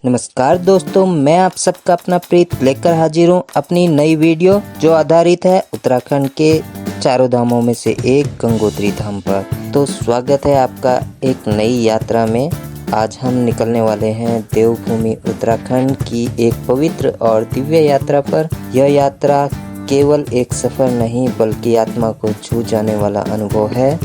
नमस्कार दोस्तों, मैं आप सबका अपना प्रीत लेकर हाजिर हूँ अपनी नई वीडियो जो आधारित है उत्तराखंड के चारों धामों में से एक गंगोत्री धाम पर। तो स्वागत है आपका एक नई यात्रा में। आज हम निकलने वाले हैं देवभूमि उत्तराखंड की एक पवित्र और दिव्य यात्रा पर। यह यात्रा केवल एक सफ़र नहीं बल्कि आत्मा को छू जाने वाला अनुभव है।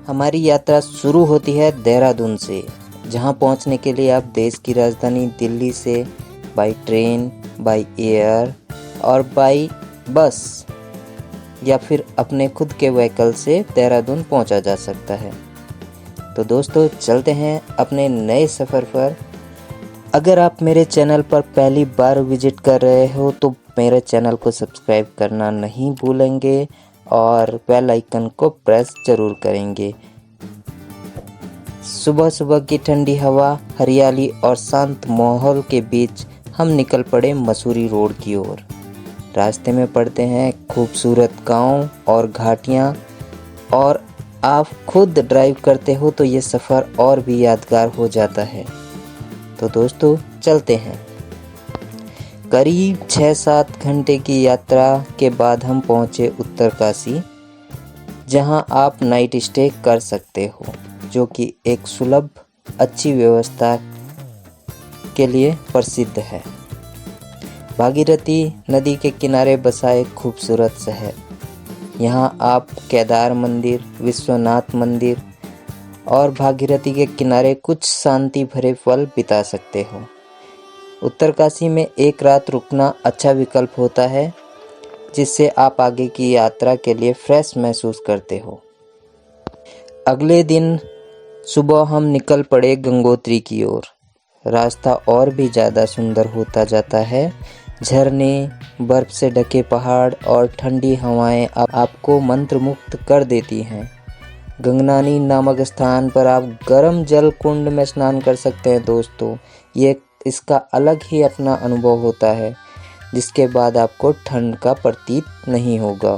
हमारी यात्रा शुरू होती है देहरादून से, जहां पहुंचने के लिए आप देश की राजधानी दिल्ली से बाई ट्रेन, बाई एयर और बाई बस या फिर अपने खुद के व्हीकल से देहरादून पहुंचा जा सकता है। तो दोस्तों चलते हैं अपने नए सफ़र पर। अगर आप मेरे चैनल पर पहली बार विजिट कर रहे हो तो मेरे चैनल को सब्सक्राइब करना नहीं भूलेंगे और बेल आइकन को प्रेस जरूर करेंगे। सुबह सुबह की ठंडी हवा, हरियाली और शांत माहौल के बीच हम निकल पड़े मसूरी रोड की ओर। रास्ते में पड़ते हैं खूबसूरत गांव और घाटियां, और आप खुद ड्राइव करते हो तो ये सफ़र और भी यादगार हो जाता है। तो दोस्तों चलते हैं। करीब 6-7 घंटे की यात्रा के बाद हम पहुंचे उत्तरकाशी, जहां आप नाइट स्टे कर सकते हो, जो कि एक सुलभ अच्छी व्यवस्था के लिए प्रसिद्ध है। भागीरथी नदी के किनारे बसा एक खूबसूरत शहर। यहां आप केदार मंदिर, विश्वनाथ मंदिर और भागीरथी के किनारे कुछ शांति भरे पल बिता सकते हो। उत्तरकाशी में एक रात रुकना अच्छा विकल्प होता है, जिससे आप आगे की यात्रा के लिए फ्रेश महसूस करते हो। अगले दिन सुबह हम निकल पड़े गंगोत्री की ओर। रास्ता और भी ज़्यादा सुंदर होता जाता है। झरने, बर्फ से ढके पहाड़ और ठंडी हवाएं आपको मंत्रमुग्ध कर देती हैं। गंगनानी नामक स्थान पर आप गर्म जल कुंड में स्नान कर सकते हैं दोस्तों। इसका अलग ही अपना अनुभव होता है, जिसके बाद आपको ठंड का प्रतीत नहीं होगा।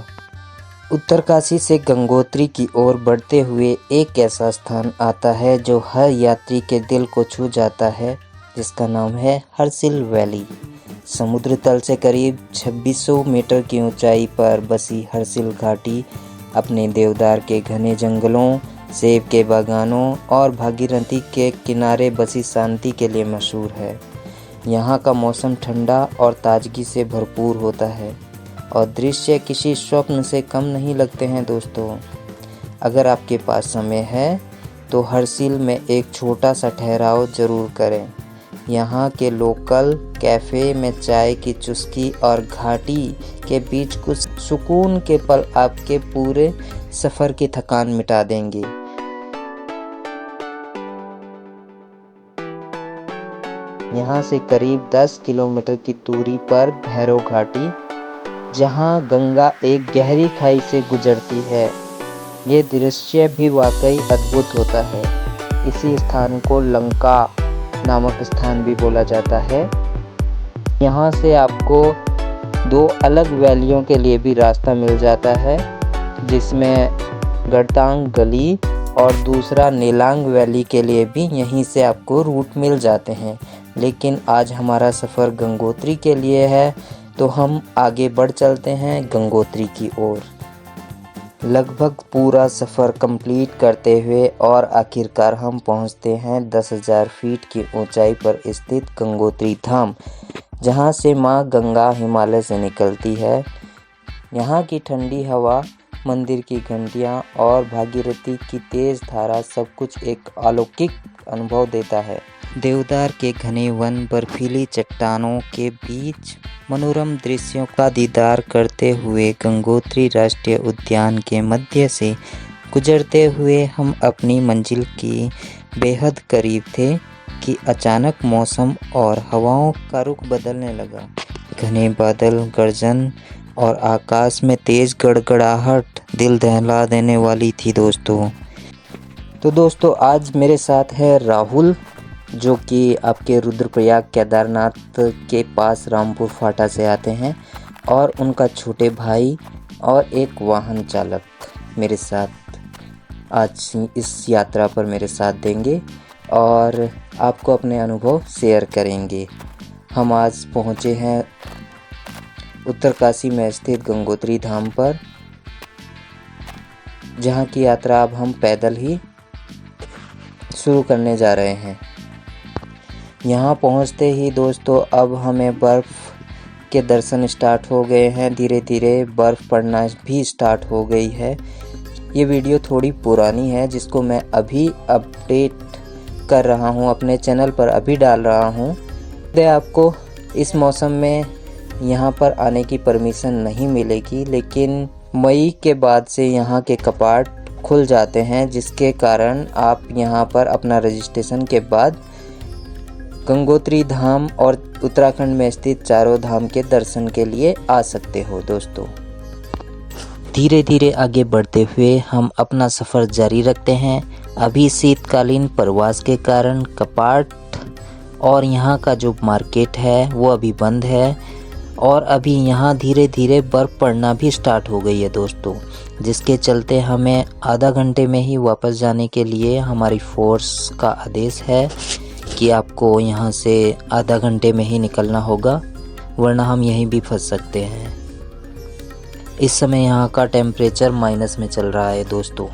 उत्तरकाशी से गंगोत्री की ओर बढ़ते हुए एक ऐसा स्थान आता है जो हर यात्री के दिल को छू जाता है, जिसका नाम है हर्सिल वैली। समुद्र तल से करीब 2600 मीटर की ऊंचाई पर बसी हर्सिल घाटी अपने देवदार के घने जंगलों, सेब के बागानों और भागीरथी के किनारे बसी शांति के लिए मशहूर है। यहाँ का मौसम ठंडा और ताजगी से भरपूर होता है और दृश्य किसी स्वप्न से कम नहीं लगते हैं दोस्तों। अगर आपके पास समय है तो हर्सिल में एक छोटा सा ठहराव ज़रूर करें। यहाँ के लोकल कैफ़े में चाय की चुस्की और घाटी के बीच कुछ सुकून के पल आपके पूरे सफ़र की थकान मिटा देंगे। यहाँ से करीब 10 किलोमीटर की दूरी पर भैरव घाटी, जहाँ गंगा एक गहरी खाई से गुजरती है, ये दृश्य भी वाकई अद्भुत होता है। इसी स्थान को लंका नामक स्थान भी बोला जाता है। यहाँ से आपको 2 अलग वैलियों के लिए भी रास्ता मिल जाता है, जिसमें गड़तांग गली और दूसरा नेलांग वैली के लिए भी यहीं से आपको रूट मिल जाते हैं। लेकिन आज हमारा सफ़र गंगोत्री के लिए है, तो हम आगे बढ़ चलते हैं गंगोत्री की ओर। लगभग पूरा सफ़र कंप्लीट करते हुए और आखिरकार हम पहुंचते हैं 10,000 फीट की ऊंचाई पर स्थित गंगोत्री धाम, जहां से मां गंगा हिमालय से निकलती है। यहां की ठंडी हवा, मंदिर की घंटियां और भागीरथी की तेज धारा सब कुछ एक अलौकिक अनुभव देता है। देवदार के घने वन, बर्फीली चट्टानों के बीच मनोरम दृश्यों का दीदार करते हुए गंगोत्री राष्ट्रीय उद्यान के मध्य से गुजरते हुए हम अपनी मंजिल की बेहद करीब थे कि अचानक मौसम और हवाओं का रुख बदलने लगा। घने बादल, गर्जन और आकाश में तेज गड़गड़ाहट दिल दहला देने वाली थी दोस्तों। तो दोस्तों आज मेरे साथ है राहुल, जो कि आपके रुद्रप्रयाग केदारनाथ के पास रामपुर फाटा से आते हैं, और उनका छोटे भाई और एक वाहन चालक। मेरे साथ आज इस यात्रा पर मेरे साथ देंगे और आपको अपने अनुभव शेयर करेंगे। हम आज पहुँचे हैं उत्तरकाशी में स्थित गंगोत्री धाम पर, जहाँ की यात्रा अब हम पैदल ही शुरू करने जा रहे हैं। यहाँ पहुँचते ही दोस्तों अब हमें बर्फ़ के दर्शन स्टार्ट हो गए हैं। धीरे धीरे बर्फ़ पड़ना भी स्टार्ट हो गई है। ये वीडियो थोड़ी पुरानी है जिसको मैं अभी अपडेट कर रहा हूँ, अपने चैनल पर अभी डाल रहा हूँ। तो आपको इस मौसम में यहाँ पर आने की परमिशन नहीं मिलेगी, लेकिन मई के बाद से यहाँ के कपाट खुल जाते हैं, जिसके कारण आप यहाँ पर अपना रजिस्ट्रेशन के बाद गंगोत्री धाम और उत्तराखंड में स्थित चारों धाम के दर्शन के लिए आ सकते हो। दोस्तों धीरे धीरे आगे बढ़ते हुए हम अपना सफ़र जारी रखते हैं। अभी शीतकालीन प्रवास के कारण कपाट और यहाँ का जो मार्केट है वो अभी बंद है और अभी यहाँ धीरे धीरे बर्फ़ पड़ना भी स्टार्ट हो गई है दोस्तों, जिसके चलते हमें आधा घंटे में ही वापस जाने के लिए हमारी फ़ोर्स का आदेश है कि आपको यहाँ से आधा घंटे में ही निकलना होगा, वरना हम यहीं भी फंस सकते हैं। इस समय यहाँ का टेम्परेचर माइनस में चल रहा है दोस्तों।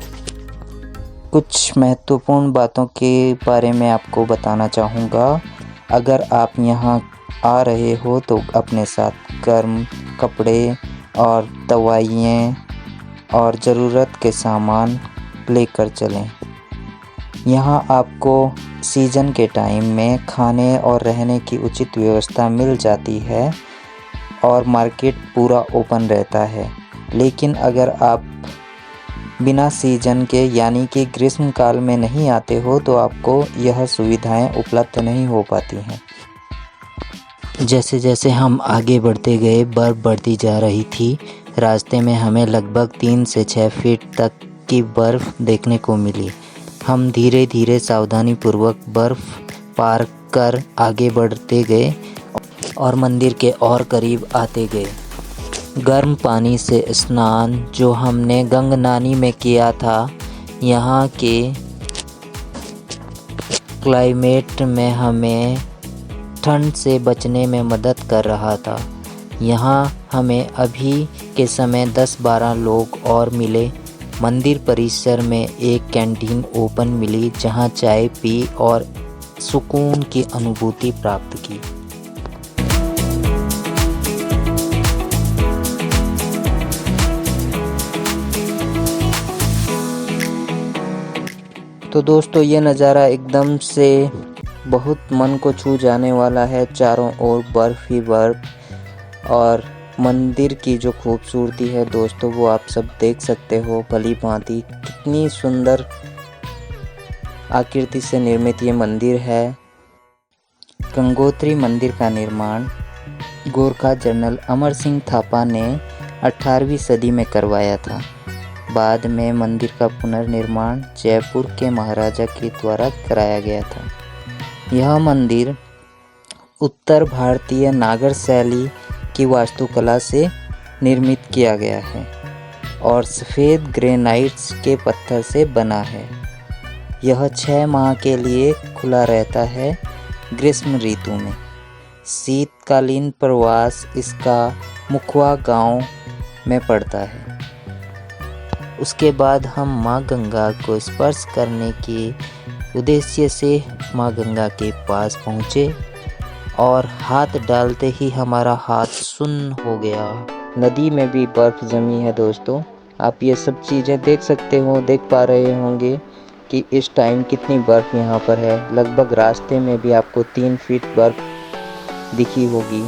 कुछ महत्वपूर्ण बातों के बारे में आपको बताना चाहूँगा। अगर आप यहाँ आ रहे हो तो अपने साथ गर्म कपड़े और दवाइयाँ और ज़रूरत के सामान लेकर चलें। यहाँ आपको सीज़न के टाइम में खाने और रहने की उचित व्यवस्था मिल जाती है और मार्केट पूरा ओपन रहता है। लेकिन अगर आप बिना सीज़न के यानी कि ग्रीष्म काल में नहीं आते हो तो आपको यह सुविधाएं उपलब्ध नहीं हो पाती हैं। जैसे जैसे हम आगे बढ़ते गए बर्फ़ बढ़ती जा रही थी। रास्ते में हमें लगभग 3 से 6 फीट तक की बर्फ़ देखने को मिली। हम धीरे धीरे सावधानीपूर्वक बर्फ़ पार कर आगे बढ़ते गए और मंदिर के और करीब आते गए। गर्म पानी से स्नान जो हमने गंगनानी में किया था, यहाँ के क्लाइमेट में हमें ठंड से बचने में मदद कर रहा था। यहाँ हमें अभी के समय 10-12 लोग और मिले। मंदिर परिसर में एक कैंटीन ओपन मिली, जहाँ चाय पी और सुकून की अनुभूति प्राप्त की। तो दोस्तों ये नज़ारा एकदम से बहुत मन को छू जाने वाला है। चारों ओर बर्फ़ ही बर्फ़ और मंदिर की जो खूबसूरती है दोस्तों वो आप सब देख सकते हो भली भांति। कितनी सुंदर आकृति से निर्मित ये मंदिर है। गंगोत्री मंदिर का निर्माण गोरखा जनरल अमर सिंह थापा ने 18वीं सदी में करवाया था। बाद में मंदिर का पुनर्निर्माण जयपुर के महाराजा के द्वारा कराया गया था। यह मंदिर उत्तर भारतीय नागर शैली की वास्तुकला से निर्मित किया गया है और सफ़ेद ग्रेनाइट्स के पत्थर से बना है। यह 6 माह के लिए खुला रहता है ग्रीष्म ऋतु में। शीतकालीन प्रवास इसका मुखवा गांव में पड़ता है। उसके बाद हम माँ गंगा को स्पर्श करने के उद्देश्य से माँ गंगा के पास पहुँचे और हाथ डालते ही हमारा हाथ सुन्न हो गया। नदी में भी बर्फ़ जमी है दोस्तों। आप ये सब चीज़ें देख सकते हो, देख पा रहे होंगे कि इस टाइम कितनी बर्फ़ यहाँ पर है। लगभग रास्ते में भी आपको 3 फीट बर्फ़ दिखी होगी।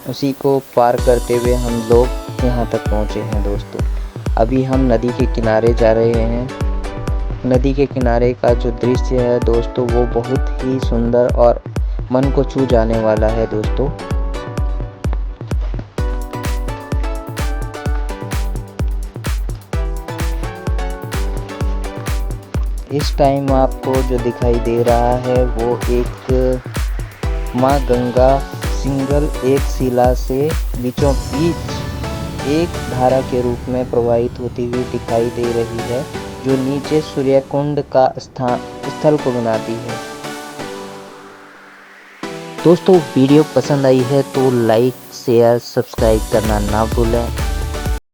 उसी को पार करते हुए हम लोग यहाँ तक पहुँचे हैं दोस्तों। अभी हम नदी के किनारे जा रहे हैं। नदी के किनारे का जो दृश्य है दोस्तों वो बहुत ही सुंदर और मन को छू जाने वाला है दोस्तों। इस टाइम आपको जो दिखाई दे रहा है वो एक माँ गंगा सिंगल एक शिला से बीचों बीच एक धारा के रूप में प्रवाहित होती हुई दिखाई दे रही है, जो नीचे सूर्यकुंड का स्थल को बनाती है। दोस्तों वीडियो पसंद आई है तो लाइक शेयर सब्सक्राइब करना ना भूलें।